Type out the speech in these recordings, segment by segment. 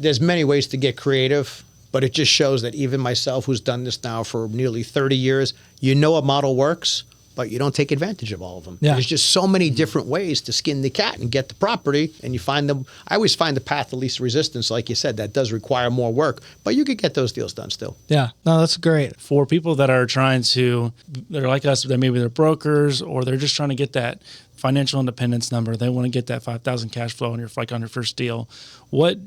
There's many ways to get creative, but it just shows that even myself, who's done this now for nearly 30 years, a model works, but you don't take advantage of all of them. Yeah. There's just so many different ways to skin the cat and get the property, and you find them. I always find the path of least resistance, like you said, that does require more work, but you could get those deals done still. Yeah, no, that's great. For people that are they're like us, maybe they're brokers, or they're just trying to get that financial independence number. They want to get that 5,000 cash flow on your first deal. What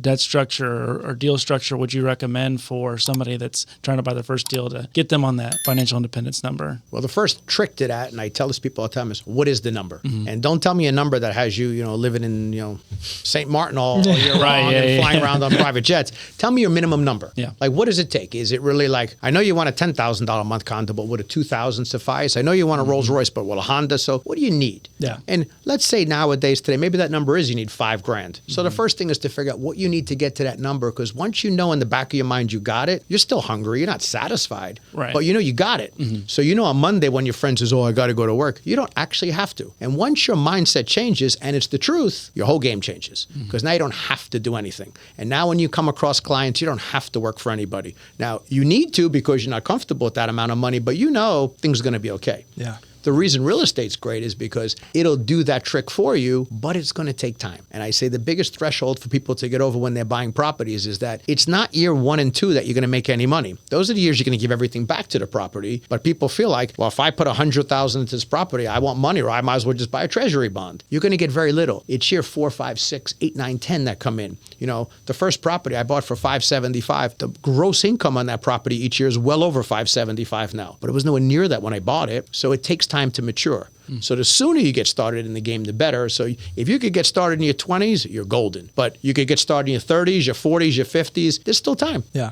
debt structure or deal structure would you recommend for somebody that's trying to buy their first deal to get them on that financial independence number? Well, the first trick to that, and I tell this people all the time, is what is the number? Mm-hmm. And don't tell me a number that has you, living in, St. Martin all year Right, long and flying around on private jets. Tell me your minimum number. Yeah. Like, what does it take? Is it really like, I know you want a $10,000 a month condo, but would a $2,000 suffice? I know you want a Rolls Royce, but will a Honda? So what do you need? Yeah. And let's say nowadays, today, maybe that number is you need $5,000. So the first thing is to figure out what you need to get to that number, because once you know in the back of your mind you got it, you're still hungry. You're not satisfied, right? But you got it. So on Monday when your friend says, "Oh, I got to go to work," you don't actually have to. And once your mindset changes, and it's the truth, your whole game changes, because now you don't have to do anything. And now when you come across clients, you don't have to work for anybody. Now you need to, because you're not comfortable with that amount of money, but things are going to be okay. Yeah. The reason real estate's great is because it'll do that trick for you, but it's going to take time. And I say the biggest threshold for people to get over when they're buying properties is that it's not year 1 and 2 that you're going to make any money. Those are the years you're going to give everything back to the property. But people feel like, well, if I put $100,000 into this property, I want money, or I might as well just buy a treasury bond. You're going to get very little. It's year 4, 5, 6, 8, 9, 10 that come in. The first property I bought for $575, the gross income on that property each year is well over $575 now. But it was nowhere near that when I bought it. So it takes time to mature. So the sooner you get started in the game, the better. So if you could get started in your 20s, you're golden. But you could get started in your 30s, your 40s, your 50s. There's still time. Yeah.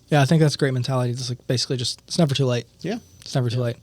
Yeah, I think that's a great mentality. It's like basically just, it's never too late. Yeah. It's never too late.